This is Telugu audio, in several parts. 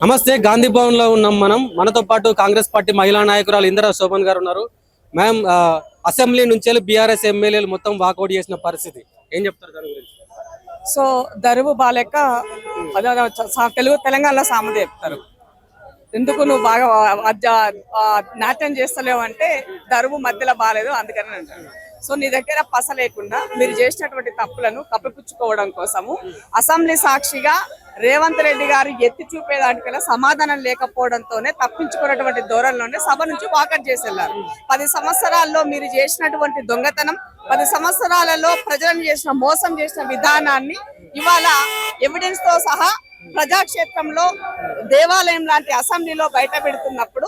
నమస్తే, గాంధీ భవన్ లో ఉన్నాం. మనతో పాటు కాంగ్రెస్ పార్టీ మహిళా నాయకురాలు ఇందిరా శోభన్ గారు ఉన్నారు. మ్యామ్, అసెంబ్లీ నుంచి బీఆర్ఎస్ ఎమ్మెల్యేలు మొత్తం వాకౌట్ చేసిన పరిస్థితి ఏం చెప్తారు దాని గురించి? సో దరువు బాలేక తెలుగు తెలంగాణలో సామెత చెప్తారు. ఎందుకు నువ్వు బాగా నాట్యం చేస్తలేవు అంటే దరువు మధ్యలో బాగాలేదు అందుకని అంటారు. సో నీ దగ్గర పస లేకుండా మీరు చేసినటువంటి తప్పులను కప్పిపుచ్చుకోవడం కోసము అసెంబ్లీ సాక్షిగా రేవంత్ రెడ్డి గారు ఎత్తి చూపేదానికల్లా సమాధానం లేకపోవడంతోనే తప్పించుకున్నటువంటి ధోరణిలోనే సభ నుంచి వాకౌట్ చేసి వెళ్ళారు. 10 సంవత్సరాల్లో మీరు చేసినటువంటి దొంగతనం, 10 సంవత్సరాలలో ప్రజలను చేసిన మోసం చేసిన విధానాన్ని ఇవాళ ఎవిడెన్స్ తో సహా ప్రజాక్షేత్రంలో దేవాలయం లాంటి అసెంబ్లీలో బయట పెడుతున్నప్పుడు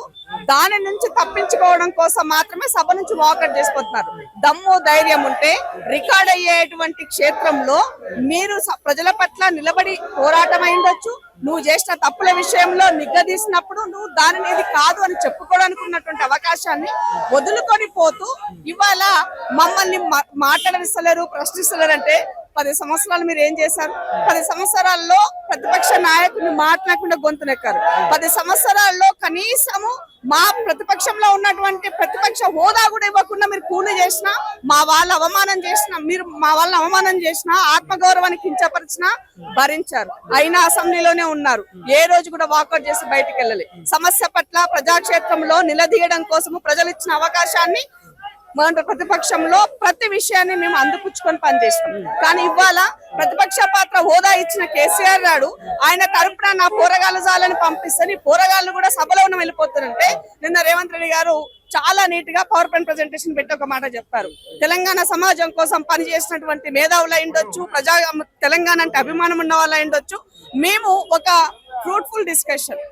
దాని నుంచి తప్పించుకోవడం కోసం మాత్రమే సభ నుంచి వాకౌట్ చేసుకుంటున్నారు. దమ్ము ధైర్యం ఉంటే రికార్డ్ అయ్యేటువంటి క్షేత్రంలో మీరు ప్రజల పట్ల నిలబడి పోరాటం అయిండొచ్చు. నువ్వు చేసిన తప్పుల విషయంలో నిగ్గదీసినప్పుడు నువ్వు దానిని ఇది కాదు అని చెప్పుకోవడానికి ఉన్నటువంటి అవకాశాన్ని వదులుకొని పోతూ ఇవాళ మమ్మల్ని మాట్లాడిస్తలేరు, ప్రశ్నిస్తలేరు అంటే 10 సంవత్సరాలు మీరు ఏం చేశారు? 10 సంవత్సరాల్లో ప్రతిపక్ష నాయకుడిని మాట్లాడకుండా గొంతునెక్కారు. 10 సంవత్సరాల్లో కనీసము మా ప్రతిపక్షంలో ఉన్నటువంటి ప్రతిపక్ష హోదా కూడా ఇవ్వకుండా మీరు కూలి చేసినా, మా వాళ్ళ అవమానం చేసినా, ఆత్మగౌరవాన్ని కించపరిచినా భరించారు. అయినా అసెంబ్లీలోనే ఉన్నారు. ఏ రోజు కూడా వాకౌట్ చేసి బయటికి వెళ్ళాలి. సమస్య పట్ల ప్రజాక్షేత్రంలో నిలదీయడం కోసము ప్రజలు ఇచ్చిన అవకాశాన్ని ప్రతిపక్షంలో ప్రతి విషయాన్ని మేము అందిపుచ్చుకొని పనిచేస్తాం. కానీ ఇవాళ ప్రతిపక్ష పాత్ర హోదా ఇచ్చిన కేసీఆర్ గారు ఆయన తరపున నా పోరగాళ్ళ జాలని పంపిస్తే పోరగాళ్ళు కూడా సభలో ఉన్న వెళ్ళిపోతారంటే నిన్న రేవంత్ రెడ్డి గారు చాలా నీట్ గా పవర్ పాయింట్ ప్రెజెంటేషన్ పెట్టి ఒక మాట చెప్పారు. తెలంగాణ సమాజం కోసం పనిచేసినటువంటి మేధావులు అయిండొచ్చు, తెలంగాణ అంటే అభిమానం ఉన్న వాళ్ళు అయిండొచ్చు. మేము ఒక ఫ్రూట్ఫుల్ డిస్కషన్,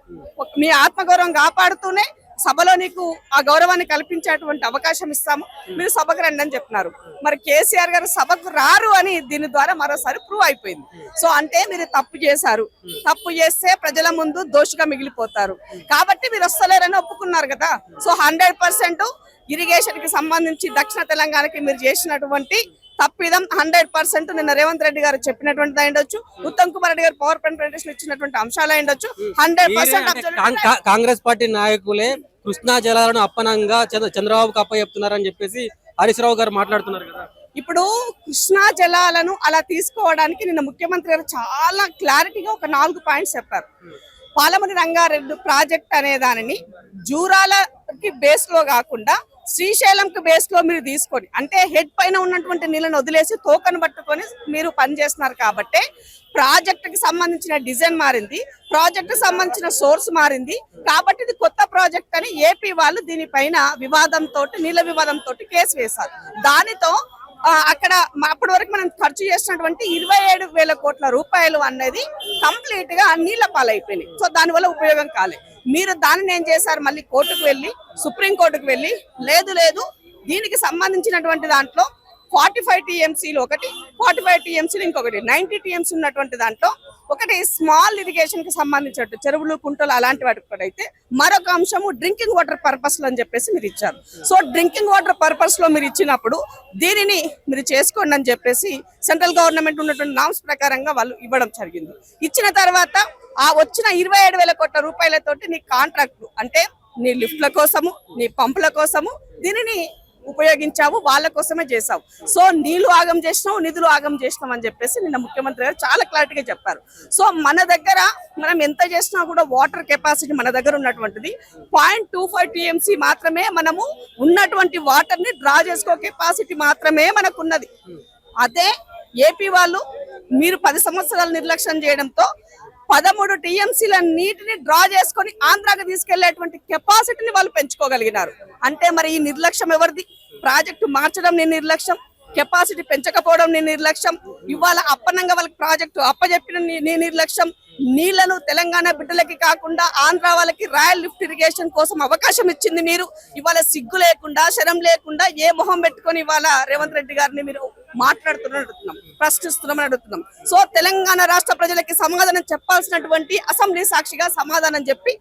మీ ఆత్మగౌరవం కాపాడుతూనే సభలో నీకు ఆ గౌరవాన్ని కల్పించేటువంటి అవకాశం ఇస్తాము, మీరు సభకు రండి అని చెప్తున్నారు. మరి కేసీఆర్ గారు సభకు రారు అని దీని ద్వారా మరోసారి ప్రూవ్ అయిపోయింది. సో అంటే మీరు తప్పు చేశారు, తప్పు చేస్తే ప్రజల ముందు దోషిగా మిగిలిపోతారు కాబట్టి మీరు వస్తలేరని ఒప్పుకున్నారు కదా. సో 100% ఇరిగేషన్ కి సంబంధించి దక్షిణ తెలంగాణకి మీరు చేసినటువంటి తప్పిదం 100% నిన్న రేవంత్ రెడ్డి గారు చెప్పినటువంటి అయిండొచ్చు, ఉత్తమ్ కుమార్ రెడ్డి గారు పవర్ పాయింట్ ప్రెజెంటేషన్ ఇచ్చినటువంటి అంశాలు అయిండొచ్చు. 100% కాంగ్రెస్ పార్టీ నాయకులే కృష్ణా జలాలను అప్పనంగా చంద్రబాబుకు అప్పచెప్తున్నారని చెప్పేసి హరీష్ రావు గారు మాట్లాడుతున్నారు కదా. ఇప్పుడు కృష్ణా జలాలను అలా తీసుకోవడానికి నిన్న ముఖ్యమంత్రి గారు చాలా క్లారిటీగా ఒక 4 పాయింట్స్ చెప్పారు. పాలమూరి రంగారెడ్డి ప్రాజెక్ట్ అనే దానిని జూరాలకి బేస్ లో కాకుండా శ్రీశైలంకి బేస్ లో మీరు తీసుకొని, అంటే హెడ్ పైన ఉన్నటువంటి నీళ్ళను వదిలేసి తోకను పట్టుకొని మీరు పనిచేస్తున్నారు కాబట్టి ప్రాజెక్ట్ కి సంబంధించిన డిజైన్ మారింది, ప్రాజెక్ట్ కి సంబంధించిన సోర్స్ మారింది కాబట్టి ఇది కొత్త ప్రాజెక్ట్ అని ఏపీ వాళ్ళు దీనిపైన నీళ్ళ వివాదంతో కేసు వేశారు. దానితో అక్కడ అప్పటి వరకు మనం ఖర్చు చేసినటువంటి 27,000 కోట్ల రూపాయలు అనేది కంప్లీట్ గా నీళ్ల పాలైపోయినాయి. సో దానివల్ల ఉపయోగం కాలేదు. మీరు దానిని ఏం చేశారు? మళ్ళీ కోర్టుకు వెళ్ళి, సుప్రీం కోర్టుకు వెళ్ళి లేదు దీనికి సంబంధించినటువంటి దాంట్లో 45 టీఎంసీలు ఒకటి, 45 టీఎంసీలు ఇంకొకటి, 90 టీఎంసీ ఉన్నటువంటి దాంట్లో ఒకటి స్మాల్ ఇరిగేషన్ కి సంబంధించినట్టు చెరువులు, కుంటలు అలాంటి వాటికి కూడా అయితే మరొక అంశము డ్రింకింగ్ వాటర్ పర్పస్ లో అని చెప్పేసి మీరు ఇచ్చారు. సో డ్రింకింగ్ వాటర్ పర్పస్ లో మీరు ఇచ్చినప్పుడు దీనిని మీరు చేసుకోండి అని చెప్పేసి సెంట్రల్ గవర్నమెంట్ ఉన్నటువంటి నామ్స్ ప్రకారంగా వాళ్ళు ఇవ్వడం జరిగింది. ఇచ్చిన తర్వాత ఆ వచ్చిన 27,000 కోట్ల రూపాయలతోటి నీ కాంట్రాక్ట్లు అంటే నీ లిఫ్ట్ల కోసము, నీ పంపుల కోసము దీనిని ఉపయోగించావు, వాళ్ళ కోసమే చేసావు. సో నీళ్లు ఆగం చేసినావు, నిధులు ఆగం చేసినావు అని చెప్పేసి నిన్న ముఖ్యమంత్రి గారు చాలా క్లారిటీగా చెప్పారు. సో మన దగ్గర మనం ఎంత చేసినా కూడా వాటర్ కెపాసిటీ మన దగ్గర ఉన్నటువంటిది 0.25 టీఎంసీ మాత్రమే. మనము ఉన్నటువంటి వాటర్ ని డ్రా చేసుకో కెపాసిటీ మాత్రమే మనకున్నది. అదే ఏపీ వాళ్ళు మీరు 10 సంవత్సరాలు నిర్లక్ష్యం చేయడంతో 13 టీఎంసీల నీటిని డ్రా చేసుకొని ఆంధ్రాకి తీసుకెళ్లేటువంటి కెపాసిటీని వాళ్ళు పెంచుకోగలిగినారు. అంటే మరి ఈ నిర్లక్ష్యం ఎవరిది? ప్రాజెక్టు మార్చడం నీ నిర్లక్ష్యం, కెపాసిటీ పెంచకపోవడం నీ నిర్లక్ష్యం, ఇవాళ అప్పనంగా వాళ్ళకి ప్రాజెక్టు అప్పచెప్పిన నీ నిర్లక్ష్యం, నీళ్లను తెలంగాణ బిడ్డలకి కాకుండా ఆంధ్ర వాళ్ళకి రాయల్ లిఫ్ట్ ఇరిగేషన్ కోసం అవకాశం ఇచ్చింది మీరు. ఇవాళ సిగ్గు లేకుండా, శరం లేకుండా ఏ మొహం పెట్టుకొని ఇవాళ రేవంత్ రెడ్డి గారిని మీరు మాట్లాడుతున్నాం, ప్రశ్నిస్తున్నామని అడుగుతున్నాం. సో తెలంగాణ రాష్ట్ర ప్రజలకి సమాధానం చెప్పాల్సినటువంటి అసెంబ్లీ సాక్షిగా సమాధానం చెప్పి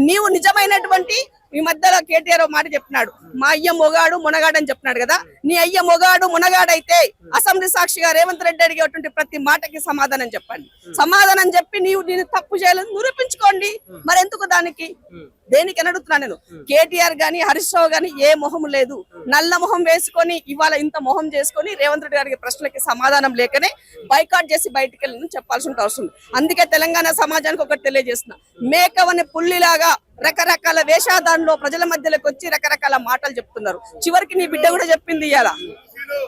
నీవు నిజమైనటువంటి ఈ మధ్యలో కేటీఆర్ మాట చెప్పినాడు, మా అయ్య మొగాడు మునగాడు అని చెప్పినాడు కదా. నీ అయ్య మొగాడు మునగాడైతే అసెంబ్లీ సాక్షిగా రేవంత్ రెడ్డి అడిగేటువంటి ప్రతి మాటకి సమాధానం చెప్పండి. సమాధానం చెప్పి నేను తప్పు చేయాలని నిరూపించుకోండి. మరి ఎందుకు దానికి దేనికి అని అడుగుతున్నా నేను. కేటీఆర్ గాని హరీష్ రావు గాని ఏ మొహం లేదు, నల్ల మొహం వేసుకొని ఇవాళ ఇంత మొహం చేసుకొని రేవంత్ రెడ్డి గారికి ప్రశ్నలకి సమాధానం లేకనే బైకాట్ చేసి బయటికి వెళ్ళి చెప్పాల్సిన అవసరం ఉంది. అందుకే తెలంగాణ సమాజానికి ఒకటి తెలియజేస్తున్నా, మేకవని పుల్లిలాగా రకరకాల వేషాదారులో ప్రజల మధ్యలోకి వచ్చి రకరకాల మాటలు చెప్తున్నారు. చివరికి నీ బిడ్డ కూడా చెప్పింది ఇవాళ,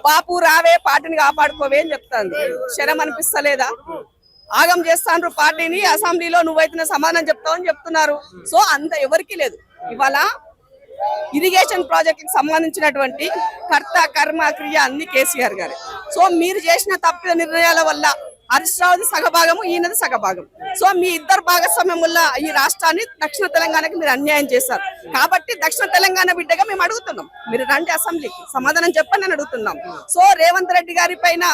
పాపు రావే పార్టీని కాపాడుకోవే అని చెప్తాను. శరం అనిపిస్తలేదా? ఆగం చేస్తాను పార్టీని, అసెంబ్లీలో నువ్వైతే సమాధానం చెప్తావని చెప్తున్నారు. సో అంత ఎవరికి లేదు. ఇవాళ ఇరిగేషన్ ప్రాజెక్ట్ కి సంబంధించినటువంటి కర్త కర్మ క్రియ అన్ని కేసీఆర్ గారే. సో మీరు చేసిన తప్పిద నిర్ణయాల వల్ల హరీష్ రావుది సగభాగము, ఈయనది సగభాగం. సో మీ ఇద్దరు భాగస్వామ్యం వల్ల ఈ రాష్ట్రాన్ని దక్షిణ తెలంగాణకి మీరు అన్యాయం చేశారు. కాబట్టి దక్షిణ తెలంగాణ బిడ్డగా మేము అడుగుతున్నాం, మీరు రండి అసెంబ్లీకి సమాధానం చెప్పని అని అడుగుతున్నాం. సో రేవంత్ రెడ్డి గారి పైన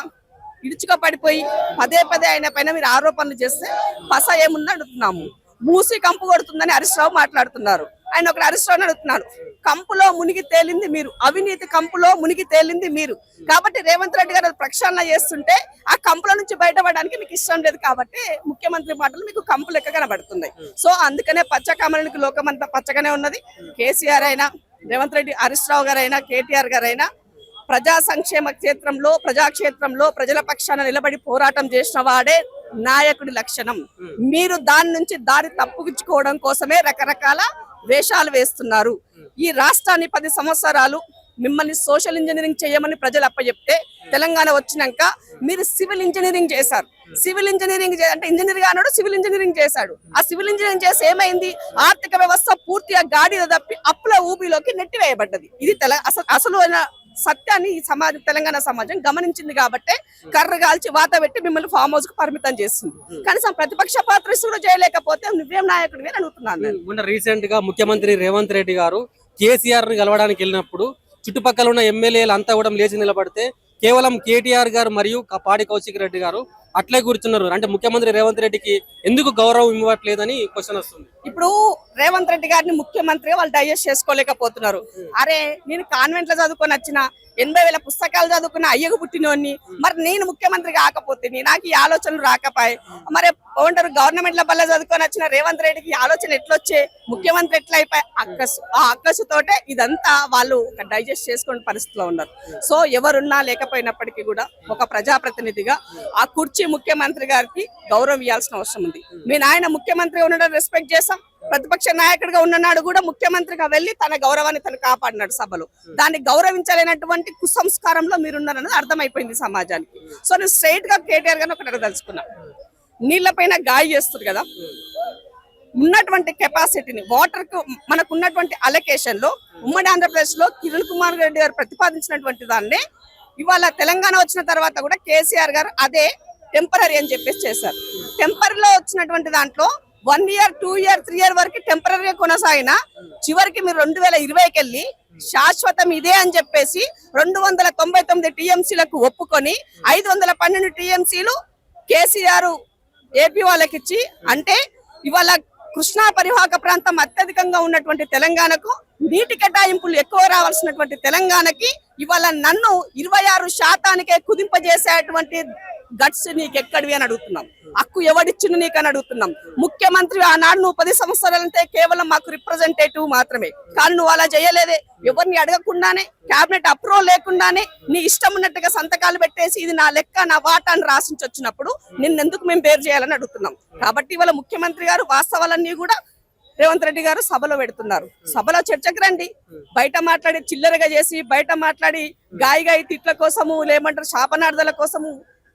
ఇడుచుక పడిపోయి పదే పదే ఆయన పైన మీరు ఆరోపణలు చేస్తే పస ఏముందని అడుగుతున్నాము. మూసి కంపు కొడుతుందని హరీష్ రావు మాట్లాడుతున్నారు. ఆయన ఒకటి హరీష్ రావు అడుగుతున్నారు, కంపులో మునిగి తేలింది మీరు, అవినీతి కంపులో మునిగి తేలింది మీరు. కాబట్టి రేవంత్ రెడ్డి గారు ప్రక్షాళన చేస్తుంటే ఆ కంపుల నుంచి బయటపడడానికి మీకు ఇష్టం లేదు. కాబట్టి ముఖ్యమంత్రి మాటలు మీకు కంపు లెక్క కనబడుతున్నాయి. సో అందుకనే పచ్చ కమలానికి లోకమంతా పచ్చగానే ఉన్నది. కేసీఆర్ అయినా, రేవంత్ రెడ్డి, హరీష్ రావు గారైనా, కేటీఆర్ గారైనా ప్రజా సంక్షేమ క్షేత్రంలో, ప్రజాక్షేత్రంలో ప్రజల పక్షాన నిలబడి పోరాటం చేసిన వాడే నాయకుడి లక్షణం. మీరు దాని నుంచి దారి తప్పుకుచ్చుకోవడం కోసమే రకరకాల వేషాలు వేస్తున్నారు. ఈ రాష్ట్రాన్ని 10 సంవత్సరాలు మిమ్మల్ని సోషల్ ఇంజనీరింగ్ చేయమని ప్రజలు అప్పచెప్తే తెలంగాణ వచ్చినాక మీరు సివిల్ ఇంజనీరింగ్ చేశారు. సివిల్ ఇంజనీరింగ్ అంటే ఇంజనీర్ గా అన్నాడు, సివిల్ ఇంజనీరింగ్ చేశాడు. ఆ సివిల్ ఇంజనీరింగ్ చేసి ఏమైంది? ఆర్థిక వ్యవస్థ పూర్తిగా గాడిలో తప్పి అప్పుల ఊబిలోకి నెట్టివేయబడ్డది. ఇది అసలు సత్యాన్ని ఈ సమాజం, తెలంగాణ సమాజం గమనించింది. కాబట్టి కర్ర కాల్చి వాత పెట్టి మిమ్మల్ని ఫామ్ హౌస్ కు పరిమితం చేస్తుంది. కనీసం ప్రతిపక్ష పాత్ర కూడా చేయలేకపోతే నువ్వేం నాయకుడివి అని అడుగుతున్నాను. మొన్న రీసెంట్ గా ముఖ్యమంత్రి రేవంత్ రెడ్డి గారు కేసీఆర్ ని కలవడానికి వెళ్ళినప్పుడు చుట్టుపక్కల ఉన్న ఎమ్మెల్యేలు అంతా కూడా లేచి నిలబడితే కేవలం కేటీఆర్ గారు మరియు పాడి కౌశిక్ రెడ్డి గారు అట్లే కూర్చున్నారు. అంటే ముఖ్యమంత్రి రేవంత్ రెడ్డికి ఎందుకు గౌరవం ఇవ్వట్లేదని క్వశ్చన్ వస్తుంది. ఇప్పుడు రేవంత్ రెడ్డి గారిని ముఖ్యమంత్రిగా వాళ్ళు డైజెస్ట్ చేసుకోలేకపోతున్నారు. అరే నేను కాన్వెంట్ లో చదువుకొని వచ్చిన 80,000 పుస్తకాలు చదువుకున్న అయ్యకు పుట్టినోని, మరి నేను ముఖ్యమంత్రి కాకపోతే నాకు ఈ ఆలోచనలు రాకపోయి, మరి ఏమంటారు గవర్నమెంట్ బల్ల చదువుకొని వచ్చిన రేవంత్ రెడ్డికి ఆలోచన ఎట్లొచ్చే, ముఖ్యమంత్రి ఎట్లా అయిపోయి ఆ అక్కసుతోటే ఇదంతా వాళ్ళు డైజెస్ట్ చేసుకునే పరిస్థితిలో ఉన్నారు. సో ఎవరున్నా లేకపోయినప్పటికీ కూడా ఒక ప్రజాప్రతినిధిగా ఆ కుర్చీ ముఖ్యమంత్రి గారికి గౌరవం ఇవ్వాల్సిన అవసరం ఉంది. మీ నాయన ముఖ్యమంత్రిగా ఉండడం రెస్పెక్ట్ చేస్తాం, ప్రతిపక్ష నాయకుడిగా ఉన్ననాడు కూడా ముఖ్యమంత్రిగా వెళ్లి తన గౌరవాన్ని తను కాపాడినాడు సభలో. దాన్ని గౌరవించలేనటువంటి కుసంస్కారంలో మీరున్నారన్నది అర్థమైపోయింది సమాజానికి. సో నేను స్ట్రైట్ గా కేటీఆర్ గారిని ఒకటి అడగదలుచుకున్నా, నీళ్ల పైన గాయ చేస్తుంది కదా, ఉన్నటువంటి కెపాసిటీని వాటర్ కు మనకు ఉన్నటువంటి అలొకేషన్ లో ఉమ్మడి ఆంధ్రప్రదేశ్ లో కిరణ్ కుమార్ రెడ్డి గారు ప్రతిపాదించినటువంటి దాన్ని ఇవాళ తెలంగాణ వచ్చిన తర్వాత కూడా కేసీఆర్ గారు అదే టెంపరీ అని చెప్పేసి చేశారు. టెంపరీలో వచ్చినటువంటి దాంట్లో 1 year 2 year 3 year వరకు టెంపరీగా కొనసాగిన చివరికి మీరు 2020కి వెళ్ళి శాశ్వతం ఇదే అని చెప్పేసి 299 టీఎంసీలకు ఒప్పుకొని 512 టీఎంసీలు కేసీఆర్ ఏపీ వాళ్ళకి ఇచ్చి, అంటే ఇవాళ కృష్ణా పరివాహక ప్రాంతం అత్యధికంగా ఉన్నటువంటి తెలంగాణకు నీటి కేటాయింపులు ఎక్కువ రావాల్సినటువంటి తెలంగాణకి ఇవాళ నన్ను 26% కుదింపజేసేటువంటి గట్స్ నీకు ఎక్కడివి అని అడుగుతున్నాం. హక్కు ఎవడిచ్చింది నీకు అని అడుగుతున్నాం. ముఖ్యమంత్రి ఆనాడు నువ్వు 10 సంవత్సరాలంటే కేవలం మాకు రిప్రజెంటేటివ్ మాత్రమే, కానీ నువ్వు అలా చేయలేదే. ఎవరిని అడగకుండానే, క్యాబినెట్ అప్రూవల్ లేకుండానే నీ ఇష్టం ఉన్నట్టుగా సంతకాలు పెట్టేసి ఇది నా లెక్క నా వాటా అని రాసించి వచ్చినప్పుడు నిన్నెందుకు మేము బేర్ చేయాలని అడుగుతున్నాం. కాబట్టి ఇవాళ ముఖ్యమంత్రి గారు వాస్తవాలన్నీ కూడా రేవంత్ రెడ్డి గారు సభలో పెడుతున్నారు. సభలో చర్చకు రండి. బయట మాట్లాడి చిల్లరగా చేసి, బయట మాట్లాడి గాయి తిట్ల కోసము లేమంటారు శాపనార్థాల కోసము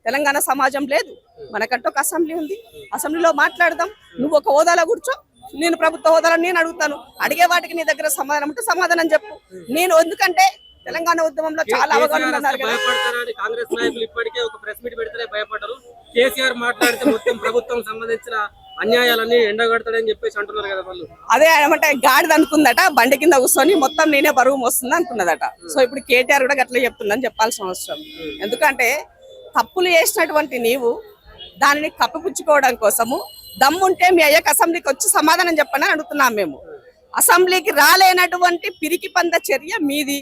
తెలంగాణ సమాజం లేదు. మనకంటూ ఒక అసెంబ్లీ ఉంది, అసెంబ్లీలో మాట్లాడదాం. నువ్వు ఒక హోదాలో కూర్చో, నేను ప్రభుత్వ హోదాలో నేను అడుగుతాను. అడిగే వాటికి నీ దగ్గర సమాధానం ఉంటే సమాధానం చెప్పు. నేను ఎందుకంటే తెలంగాణ ఉద్యమంలో చాలా అవగాహన ఉన్నారు కదా. కాంగ్రెస్ నాయకులు ఇప్పటికే ఒక ప్రెస్ మీట్ పెడితే భయపడ్డారు. కేసీఆర్ మాట్లాడితే మొత్తం ప్రభుత్వం సంబంధించిన అన్యాయాలన్నీ ఎండగడతాడని చెప్పేసి అంటున్నారు కదా వాళ్ళు. అదే ఏమంటే గాడిద అనుకుందట, బండి కింద కూర్చొని మొత్తం నేనే బరువు మోస్తుంది అనుకున్నదట. సో ఇప్పుడు కేటీఆర్ కూడా గట్లా చెప్తుందని చెప్పాల్సిన అవసరం. ఎందుకంటే తప్పులు చేసినటువంటి నీవు దానిని కప్పిపుచ్చుకోవడం కోసము దమ్ముంటే మీ అయ్యకు అసెంబ్లీకి వచ్చి సమాధానం చెప్పండి అని అడుగుతున్నాం మేము. అసెంబ్లీకి రాలేనటువంటి పిరికి పంద చర్య మీది,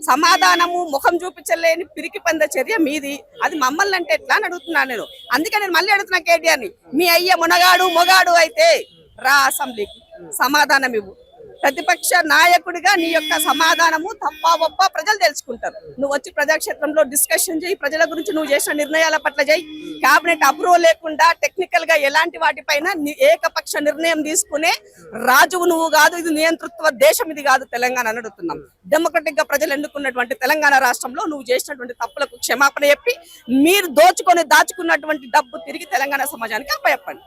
సమాధానము ముఖం చూపించలేని పిరికి పంద చర్య మీది. అది మమ్మల్ని అంటే ఎట్లా అని అడుగుతున్నాను నేను. అందుకే నేను మళ్ళీ అడుగుతున్నా కేటీఆర్ని, మీ అయ్య మునగాడు మొగాడు అయితే రా అసెంబ్లీకి, సమాధానం ఇవ్వు. ప్రతిపక్ష నాయకుడిగా నీ యొక్క సమాధానము తప్ప ఒప్ప ప్రజలు తెలుసుకుంటారు. నువ్వు వచ్చి ప్రజాక్షేత్రంలో డిస్కషన్ చేయి, ప్రజల గురించి నువ్వు చేసిన నిర్ణయాల పట్ల చేయి. కేబినెట్ అప్రూవల్ లేకుండా టెక్నికల్ గా ఎలాంటి వాటిపైన ఏకపక్ష నిర్ణయం తీసుకునే రాజువు నువ్వు కాదు. ఇది నియంతృత్వ దేశం, ఇది కాదు తెలంగాణ అని అడుగుతున్నాం. డెమోక్రటిక్ గా ప్రజలు ఎన్నుకున్నటువంటి తెలంగాణ రాష్ట్రంలో నువ్వు చేసినటువంటి తప్పులకు క్షమాపణ చెప్పి మీరు దాచుకున్నటువంటి డబ్బు తిరిగి తెలంగాణ సమాజానికి అప్పచెప్పండి.